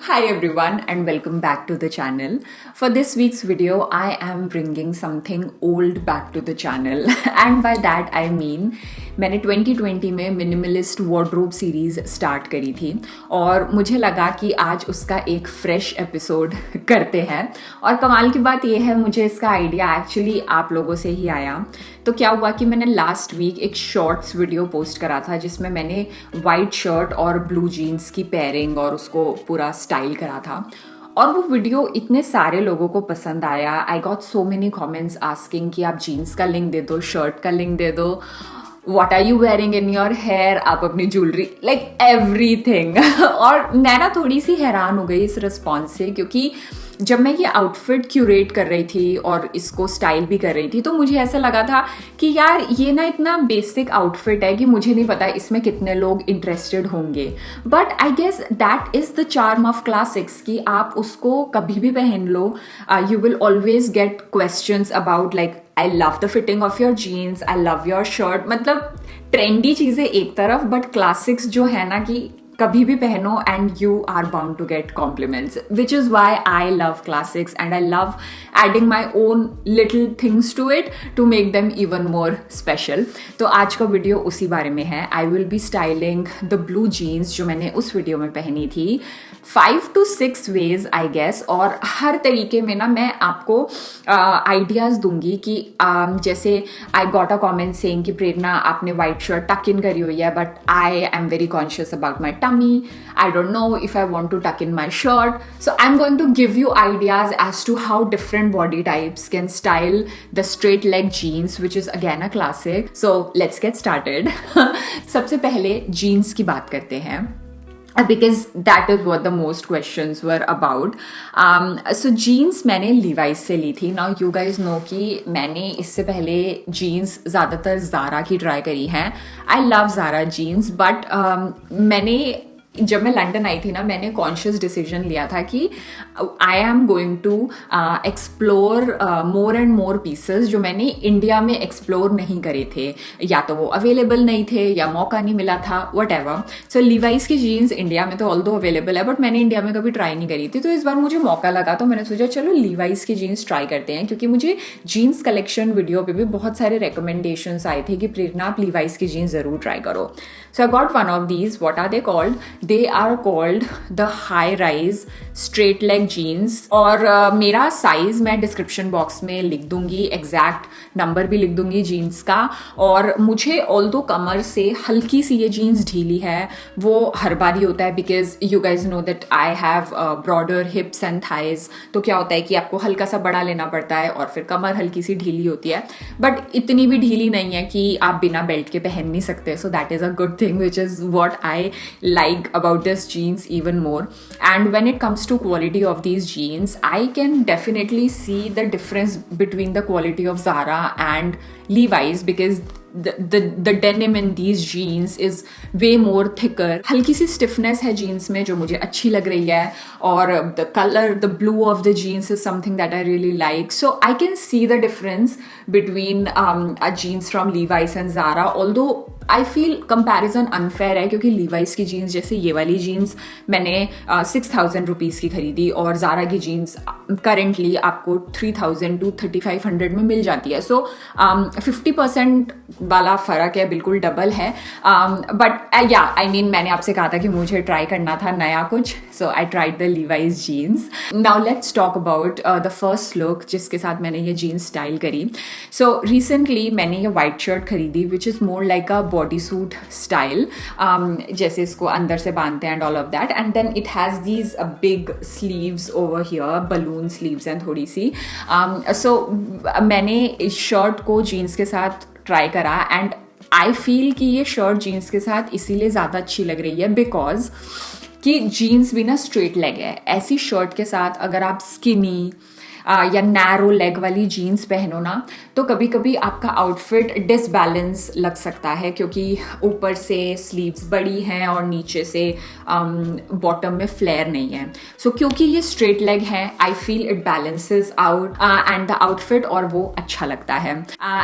Hi everyone and welcome back to the channel. For this week's video, I am bringing something old back to the channel and by that I mean मैंने 2020 में minimalist wardrobe series start करी थी और मुझे लगा कि आज उसका एक फ्रेश एपिसोड करते हैं और कमाल की बात यह है मुझे इसका आइडिया एक्चुअली आप लोगों से ही आया। तो क्या हुआ कि मैंने लास्ट वीक एक शॉर्ट्स वीडियो पोस्ट करा था जिसमें मैंने वाइट शर्ट और ब्लू जीन्स की पेयरिंग और उसको पूरा स्टाइल करा था और वो वीडियो इतने सारे लोगों को पसंद आया। I got so many comments asking कि आप जीन्स का लिंक दे दो, शर्ट का लिंक दे दो, what are you wearing in your hair, आप अपनी ज्वेलरी, लाइक एवरीथिंग। और मैं ना थोड़ी सी हैरान हो गई इस रिस्पॉन्स से क्योंकि जब मैं ये आउटफिट क्यूरेट कर रही थी और इसको स्टाइल भी कर रही थी तो मुझे ऐसा लगा था कि यार ये ना इतना बेसिक आउटफिट है कि मुझे नहीं पता इसमें कितने लोग इंटरेस्टेड होंगे। But I guess that is the charm of classics कि आप उसको कभी भी पहन लो, you will always get questions about like I love the fitting of your jeans, I love your shirt. मतलब ट्रेंडी चीजें एक तरफ बट क्लासिक्स जो है ना कि कभी भी पहनो and you are bound to get compliments, which is why I love classics and I love adding my own little things to it to make them even more special. तो आज का वीडियो उसी बारे में है। I will be styling the blue jeans जो मैंने उस वीडियो में पहनी थी 5 to 6 वेज आई गेस, और हर तरीके में ना मैं आपको आइडियाज दूंगी कि जैसे आई गॉट अ कॉमेंट सेइंग कि प्रेरणा आपने वाइट शर्ट टक इन करी हुई है but I am very conscious about my tummy. I don't know if I want to tuck in my shirt. So I'm going to give you ideas as to how different body types can style the straight leg jeans, which is again a classic. So let's get started. सबसे पहले jeans की बात करते हैं because that is what the most questions were about. So jeans मैंने Levi's से ली थी. Now you guys know कि मैंने इससे पहले jeans ज़्यादातर Zara की ट्राई करी हैं. I love Zara jeans but मैंने जब मैं लंदन आई थी ना मैंने कॉन्शियस डिसीजन लिया था कि I am going to explore more and more pieces जो मैंने इंडिया में एक्सप्लोर नहीं करे थे, या तो वो अवेलेबल नहीं थे या मौका नहीं मिला था, वट एवर। सो लीवाइस की जीन्स इंडिया में तो ऑल दो अवेलेबल है बट मैंने इंडिया में कभी ट्राई नहीं करी थी। तो इस बार मुझे मौका लगा तो मैंने सोचा चलो लीवाइस की जीन्स ट्राई करते हैं क्योंकि मुझे जीन्स कलेक्शन वीडियो पे भी बहुत सारे रिकमेंडेशंस आए थे कि प्रेरणा आप लीवाइस की जीन्स जरूर ट्राई करो। So I got one of these. What are they called? They are called the high rise straight leg jeans और मेरा साइज मैं डिस्क्रिप्शन बॉक्स में लिख दूंगी, एग्जैक्ट नंबर भी लिख दूंगी जीन्स का। और मुझे ऑल्दो कमर से हल्की सी ये जीन्स ढीली है, वो हर बार ही होता है because you guys know that I have broader हिप्स and thighs. तो क्या होता है कि आपको हल्का सा बड़ा लेना पड़ता है और फिर कमर हल्की सी ढीली होती है बट इतनी भी ढीली नहीं है कि आप बिना बेल्ट के पहन नहीं सकते। So that is a good thing which is what I like about this jeans even more. And when it comes to quality of these jeans, I can definitely see the difference between the quality of Zara and Levi's because the denim in these jeans is way more thicker. हल्की सी stiffness है jeans में जो मुझे अच्छी लग रही है और the color, the blue of the jeans is something that I really like. So I can see the difference between a jeans from Levi's and Zara. Although I feel comparison unfair है क्योंकि Levi's की jeans जैसे ये वाली jeans मैंने 6,000 rupees की खरीदी और Zara की jeans currently आपको 3,000 to 3,500 में मिल जाती है। So 50% वाला फर्क है, बिल्कुल डबल है। बट या आई मीन मैंने आपसे कहा था कि मुझे ट्राई करना था नया कुछ, so I tried the Levi's jeans. Now let's talk about the first look जिसके साथ मैंने ये जीन्स स्टाइल करी। सो रिसेंटली मैंने ये वाइट शर्ट खरीदी which is more like a body suit style, जैसे इसको अंदर से बांधते हैं and all of that and then it has these big sleeves over here, balloon sleeves and थोड़ी सी। सो मैंने इस शर्ट को जीन्स के साथ ट्राई करा एंड आई फील कि ये शर्ट जीन्स के साथ इसीलिए ज़्यादा अच्छी लग रही है बिकॉज कि जीन्स भी ना स्ट्रेट लेग है। ऐसी शर्ट के साथ अगर आप स्किनी या नैरो लेग वाली जीन्स पहनो ना, तो कभी कभी आपका आउटफिट डिसबैलेंस लग सकता है, क्योंकि ऊपर से स्लीव्स बड़ी हैं और नीचे से बॉटम में फ्लेयर नहीं है. सो क्योंकि ये स्ट्रेट लेग है, I feel it balances out and the outfit, और वो अच्छा लगता है.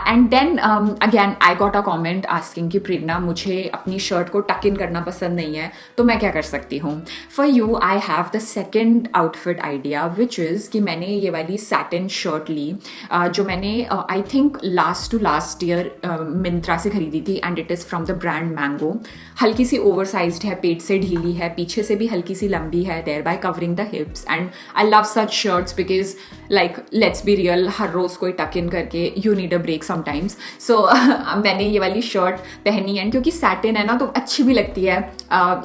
And then again I got a comment asking कि प्रेरणा, मुझे अपनी शर्ट को टक इन करना पसंद नहीं है, तो मैं क्या कर सकती हूँ. For you I have the second outfit idea, which is कि मैंने ये वाली सैटिन शर्ट ली, जो मैंने I think last year Myntra से खरीदी थी, and it is from the brand mango. हल्की सी ओवरसाइज्ड है, पेट से ढीली है, पीछे से भी हल्की सी लंबी है, thereby covering the hips. And I love such shirts because like let's be real, हर रोज कोई टक इन करके you need a break sometimes. So मैंने ये वाली शर्ट पहनी है, क्योंकि सैटिन है ना तो अच्छी भी लगती है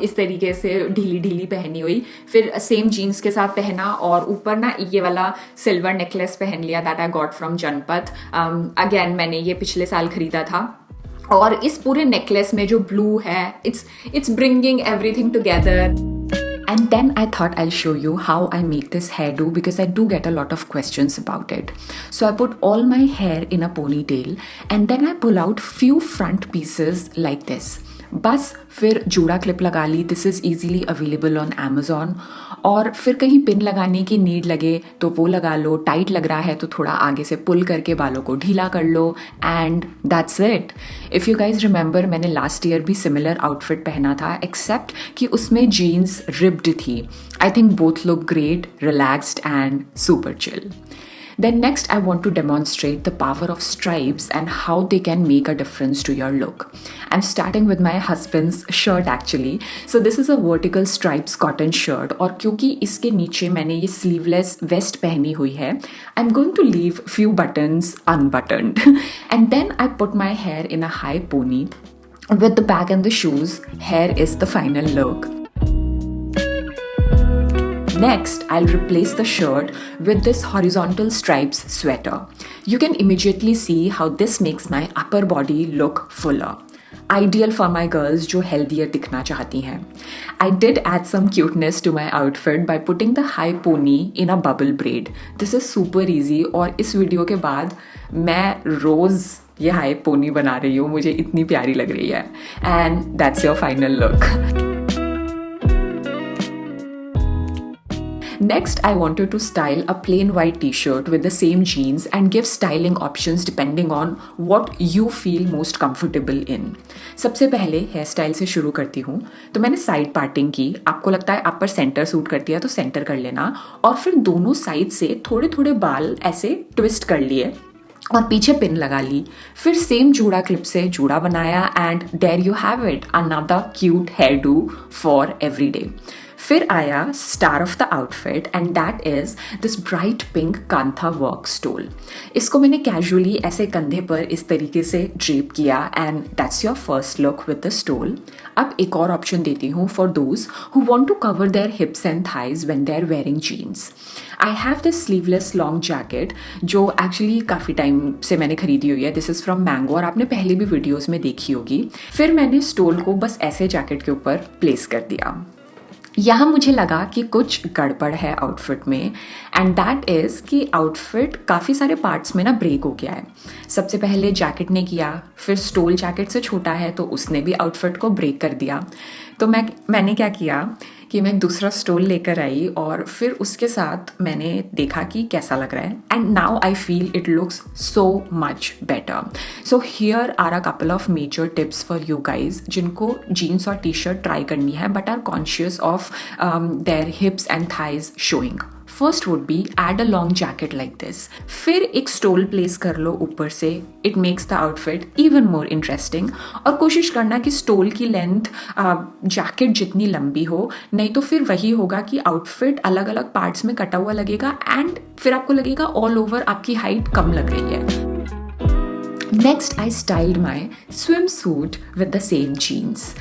इस तरीके से ढीली ढीली पहनी हुई. फिर सेम जीन्स के साथ पहना, और ऊपर ना ये वाला सिल्वर नेकलेस पहन लिया, that I got from Janpath. Again मैंने ये पिछले साल खरीदा था, और इस पूरे नेकलेस में जो ब्लू है, it's bringing everything together. And then I thought I'll show you how I make this hairdo, because I do get a lot of questions about it. So I put all my hair in a ponytail, and then I pull out few front pieces like this. बस फिर जूड़ा clip लगा ली. This is easily available on Amazon. और फिर कहीं pin लगाने की नीड लगे तो वो लगा लो. टाइट लग रहा है तो थोड़ा आगे से पुल करके बालों को ढीला कर लो, and that's it. If you guys remember, मैंने लास्ट ईयर भी सिमिलर आउटफिट पहना था, एक्सेप्ट कि उसमें जीन्स रिब्ड थी. I think both look great, relaxed and super chill. Then next I want to demonstrate the power of stripes and how they can make a difference to your look. I'm starting with my husband's shirt actually. So this is a vertical stripes cotton shirt, और क्योंकि इसके नीचे मैंने ये sleeveless vest पहनी हुई है, I'm going to leave few buttons unbuttoned. And then I put my hair in a high pony. With the bag and the shoes, here is the final look. Next, I'll replace the shirt with this horizontal stripes sweater. You can immediately see how this makes my upper body look fuller. Ideal for my girls जो healthier दिखना चाहती हैं. I did add some cuteness to my outfit by putting the high pony in a bubble braid. This is super easy, और इस video के बाद मैं रोज़ ये हाई पोनी बना रही हूँ, मुझे इतनी प्यारी लग रही है. And that's your final look. Next, I wanted to style a plain white t-shirt with the same jeans and give styling options depending on what you feel most comfortable in. सबसे पहले हेयर स्टाइल से शुरू करती हूँ. तो मैंने side parting की. आपको लगता है आप पर सेंटर सूट करती है तो सेंटर कर लेना, और फिर दोनों साइड से थोड़े थोड़े बाल ऐसे ट्विस्ट कर लिए और पीछे पिन लगा ली. फिर सेम जूड़ा क्लिप से जूड़ा बनाया, and there you have it, another cute hair do for every day. फिर आया star of the outfit, and that is this bright pink kantha work stole. इसको मैंने कैजुअली ऐसे कंधे पर इस तरीके से ड्रेप किया, and that's your first look with the stole. अब एक और ऑप्शन देती हूँ for those who want to cover their hips and thighs when they are wearing jeans. I have this sleeveless long jacket जो actually काफ़ी time से मैंने खरीदी हुई है. दिस इज़ फ्रॉम मैंगो, और आपने पहले भी वीडियोज़ में देखी होगी. फिर मैंने स्टोल को बस ऐसे जैकेट के ऊपर प्लेस कर दिया. यहाँ मुझे लगा कि कुछ गड़बड़ है आउटफिट में, एंड दैट इज़ कि आउटफिट काफ़ी सारे पार्ट्स में ना ब्रेक हो गया है. सबसे पहले जैकेट ने किया, फिर स्टोल जैकेट से छोटा है तो उसने भी आउटफिट को ब्रेक कर दिया. तो मैंने क्या किया कि मैं दूसरा स्टोल लेकर आई, और फिर उसके साथ मैंने देखा कि कैसा लग रहा है, and now I feel it looks so much better. So here are a couple of major tips for you guys जिनको जीन्स और टी शर्ट ट्राई करनी है but are conscious of their hips and thighs showing. First would be add a long jacket like this. फिर एक stole place कर लो ऊपर से. It makes the outfit even more interesting. और कोशिश करना कि स्टोल की लेंथ जैकेट जितनी लंबी हो, नहीं तो फिर वही होगा कि आउटफिट अलग अलग पार्ट्स में कटा हुआ लगेगा, एंड फिर आपको लगेगा ऑल ओवर आपकी हाइट कम लग रही है. Next, I styled my swimsuit with the same jeans.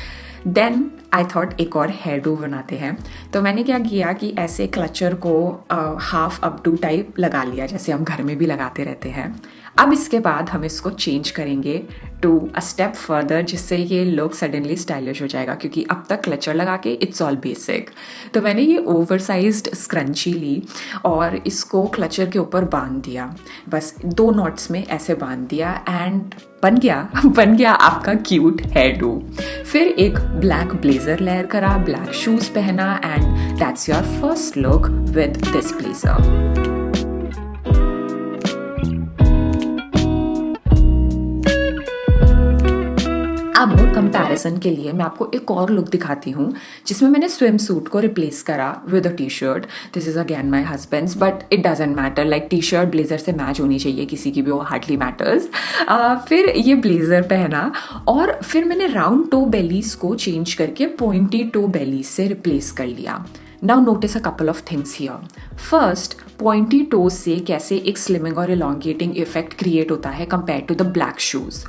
Then I thought एक और हेयर डू बनाते हैं। तो मैंने क्या किया कि ऐसे क्लचर को हाफ अपडू टाइप लगा लिया, जैसे हम घर में भी लगाते रहते हैं। अब इसके बाद हम इसको चेंज करेंगे टू अ स्टेप फर्दर, जिससे ये लुक सडनली स्टाइलिश हो जाएगा, क्योंकि अब तक क्लचर लगा के इट्स ऑल बेसिक। तो मैंने ये ओवरसाइज्ड स्क्रंची ली और इसको क्लचर के ऊपर बांध दिया, बस 2 नॉट्स में ऐसे बांध दिया एंड बन गया आपका क्यूट हेयर डू। फिर एक ब्लैक ब्लेजर लेयर करा, ब्लैक शूज पहना and that's your first look with this blazer. अब कंपैरिजन के लिए मैं आपको एक और लुक दिखाती हूँ, जिसमें मैंने स्विम सूट को रिप्लेस करा with a T shirt. This is again my husband's, but it doesn't matter, like T shirt blazer से मैच होनी चाहिए, किसी की भी वो हार्डली मैटर्स। फिर ये ब्लेजर पहना और फिर मैंने राउंड टो बेलीज को चेंज करके पॉइंटी टो बेलीज से रिप्लेस कर लिया। Now notice a couple of things here. First, pointy toes से कैसे एक स्लिमिंग और elongating इफेक्ट क्रिएट होता है compare to the black shoes.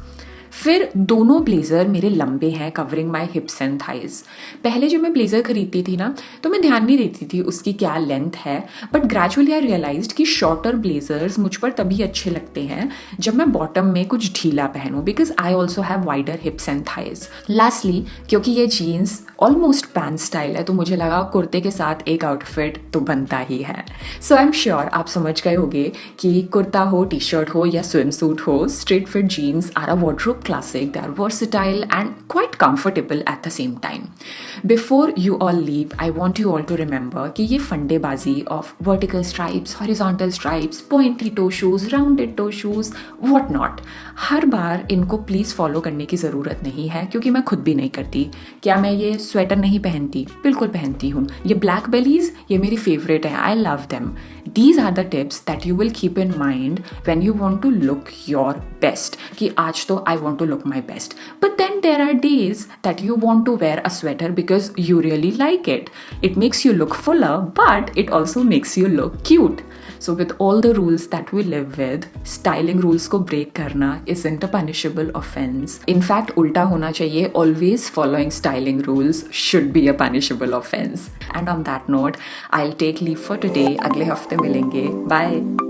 फिर दोनों ब्लेजर मेरे लंबे हैं, covering my hips and thighs. पहले जब मैं ब्लेजर खरीदती थी ना, तो मैं ध्यान नहीं देती थी उसकी क्या लेंथ है, बट ग्रेजुअली आई रियलाइज्ड कि शॉर्टर ब्लेजर्स मुझ पर तभी अच्छे लगते हैं जब मैं बॉटम में कुछ ढीला पहनूं, because I also have wider hips and thighs. Lastly, क्योंकि ये जीन्स ऑलमोस्ट पैंट स्टाइल है, तो मुझे लगा कुर्ते के साथ एक आउटफिट तो बनता ही है। सो आई एम श्योर आप समझ गए होंगे कि कुर्ता हो, टी शर्ट हो या स्विम सूट हो, straight fit jeans are a wardrobe classic. They are versatile and quite comfortable at the same time. Before you all leave, I want you all to remember कि ये फंडेबाजी of vertical stripes, horizontal stripes, pointy toe shoes, rounded toe shoes, what not, हर बार इनको please follow करने की जरूरत नहीं है, क्योंकि मैं खुद भी नहीं करती। क्या मैं ये स्वेटर नहीं पहनती? बिल्कुल पहनती हूँ। ये ब्लैक बेलीज, ये मेरी फेवरेट है, I love them. These are the tips that you will keep in mind when you want to look your best. कि आज तो I want to look my best. But then there are days that you want to wear a sweater because you really like it. It makes you look fuller, but it also makes you look cute. So with all the rules that we live with, styling rules को break करना isn't a punishable offense. In fact, उल्टा होना चाहिए. Always following styling rules should be a punishable offense. And on that note, I'll take leave for today. अगले हफ्ते मिलेंगे. Bye.